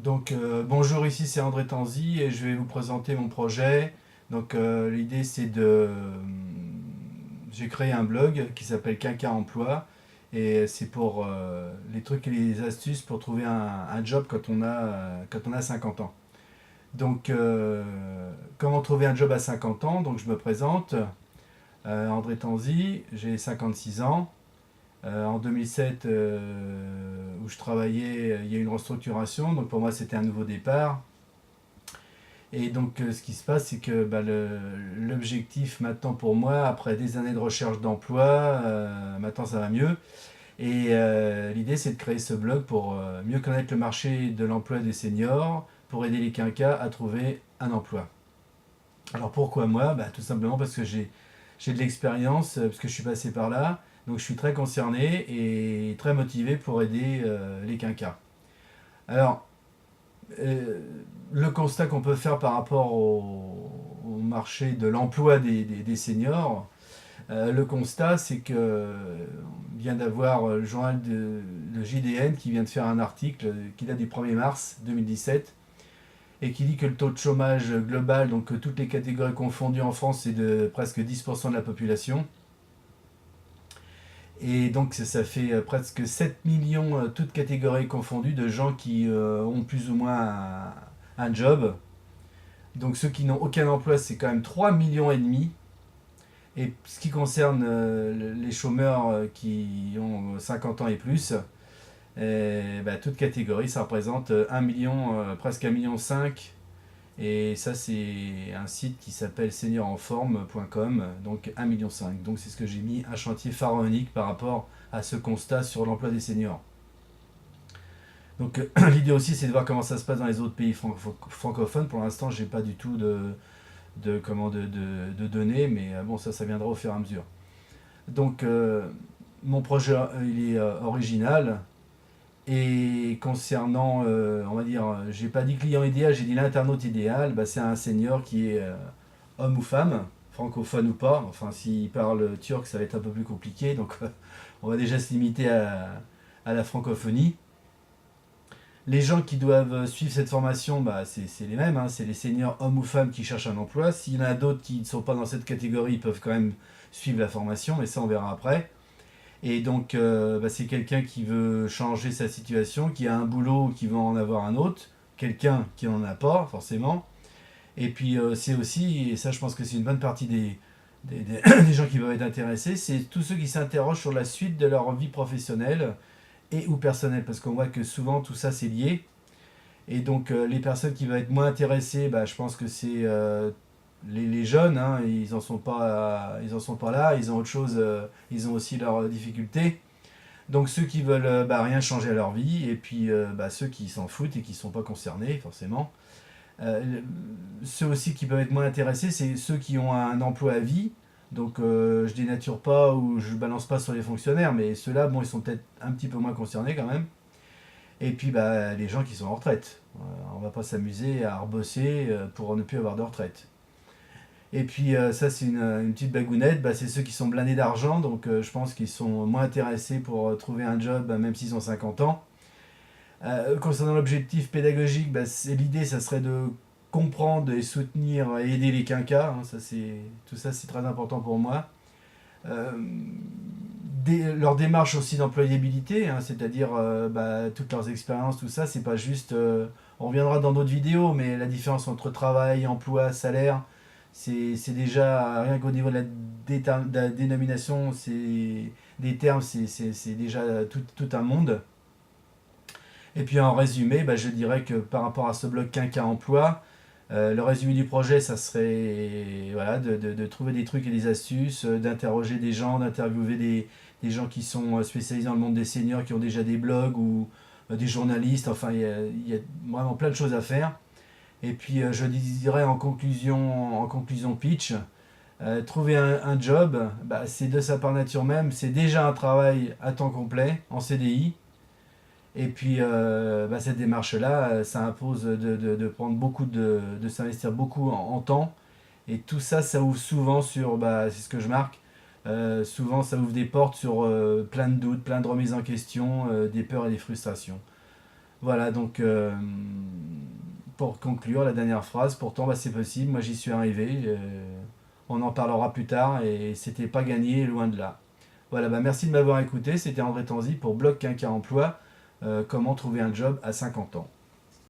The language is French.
Bonjour, ici c'est André Tanzi et je vais vous présenter mon projet. L'idée c'est j'ai créé un blog qui s'appelle Quinca Emploi et c'est pour les trucs et les astuces pour trouver un job quand on a 50 ans. Donc, euh, Comment trouver un job à 50 ans? Donc je me présente, André Tanzi, j'ai 56 ans. En 2007, où je travaillais, il y a eu une restructuration. Donc pour moi, c'était un nouveau départ. Ce qui se passe, c'est que l'objectif maintenant pour moi, après des années de recherche d'emploi, maintenant ça va mieux. L'idée, c'est de créer ce blog pour mieux connaître le marché de l'emploi des seniors, pour aider les quinquas à trouver un emploi. Alors pourquoi moi? Tout simplement parce que j'ai de l'expérience, parce que je suis passé par là. Donc je suis très concerné et très motivé pour aider les quinquas. Alors, euh, le constat qu'on peut faire par rapport au marché de l'emploi des seniors, le constat c'est que vient d'avoir le journal de JDN qui vient de faire un article qui date du 1er mars 2017 et qui dit que le taux de chômage global, donc toutes les catégories confondues en France, c'est de presque 10% de la population. Et donc ça fait presque 7 millions, toutes catégories confondues, de gens qui ont plus ou moins un job. Donc ceux qui n'ont aucun emploi, c'est quand même 3 millions et demi. Et ce qui concerne les chômeurs qui ont 50 ans et plus, toute catégorie, ça représente 1 million, presque 1,5 million. Et ça, c'est un site qui s'appelle seniorenforme.com, donc 1,5 million. Donc c'est ce que j'ai mis, un chantier pharaonique par rapport à ce constat sur l'emploi des seniors. L'idée aussi, c'est de voir comment ça se passe dans les autres pays francophones. Pour l'instant, j'ai pas du tout de données, mais bon, ça viendra au fur et à mesure. Donc, mon projet, il est original. Et concernant, on va dire, j'ai pas dit client idéal, j'ai dit l'internaute idéal, c'est un senior qui est homme ou femme, francophone ou pas. Enfin, s'il parle turc, ça va être un peu plus compliqué, donc on va déjà se limiter à la francophonie. Les gens qui doivent suivre cette formation, c'est les mêmes, hein, c'est les seniors hommes ou femmes qui cherchent un emploi. S'il y en a d'autres qui ne sont pas dans cette catégorie, ils peuvent quand même suivre la formation, mais ça on verra après. C'est quelqu'un qui veut changer sa situation, qui a un boulot ou qui veut en avoir un autre, quelqu'un qui n'en a pas forcément. Et puis c'est aussi, et ça je pense que c'est une bonne partie des gens qui peuvent être intéressés, c'est tous ceux qui s'interrogent sur la suite de leur vie professionnelle et ou personnelle, parce qu'on voit que souvent tout ça c'est lié. Les personnes qui vont être moins intéressées, je pense que c'est les jeunes, hein, ils en sont pas là, ils ont autre chose, ils ont aussi leurs difficultés. Donc ceux qui veulent rien changer à leur vie, et puis ceux qui s'en foutent et qui ne sont pas concernés forcément. Ceux aussi qui peuvent être moins intéressés, c'est ceux qui ont un emploi à vie. Je dénature pas ou je balance pas sur les fonctionnaires, mais ceux-là, bon, ils sont peut-être un petit peu moins concernés quand même. Et puis les gens qui sont en retraite. On va pas s'amuser à rebosser pour ne plus avoir de retraite. Et puis ça c'est une petite bagounette, c'est ceux qui sont blindés d'argent, donc je pense qu'ils sont moins intéressés pour trouver un job même s'ils ont 50 ans. Concernant l'objectif pédagogique, l'idée ça serait de comprendre et soutenir et aider les quinquas, hein, tout ça c'est très important pour moi. Euh, Leur démarche aussi d'employabilité, hein, c'est-à-dire toutes leurs expériences, tout ça, c'est pas juste. On reviendra dans d'autres vidéos, mais la différence entre travail, emploi, salaire, c'est déjà, rien qu'au niveau de de la dénomination, des termes, c'est déjà tout un monde. Et puis en résumé, je dirais que par rapport à ce blog Quinca Emploi, le résumé du projet, ça serait voilà, de trouver des trucs et des astuces, d'interroger des gens, d'interviewer des gens qui sont spécialisés dans le monde des seniors, qui ont déjà des blogs ou des journalistes. Enfin, il y a vraiment plein de choses à faire. Et puis, je dirais en conclusion pitch, trouver un job, c'est de sa part nature même, c'est déjà un travail à temps complet, en CDI. Et puis, cette démarche-là, ça impose de prendre de s'investir beaucoup en temps. Et tout ça, ça ouvre souvent sur, c'est ce que je marque, souvent ça ouvre des portes sur plein de doutes, plein de remises en question, des peurs et des frustrations. Voilà, pour conclure, la dernière phrase, pourtant bah, c'est possible, moi j'y suis arrivé, on en parlera plus tard et c'était pas gagné, loin de là. Voilà, bah merci de m'avoir écouté, c'était André Tanzi pour Blog Quinquin Emploi, comment trouver un job à 50 ans.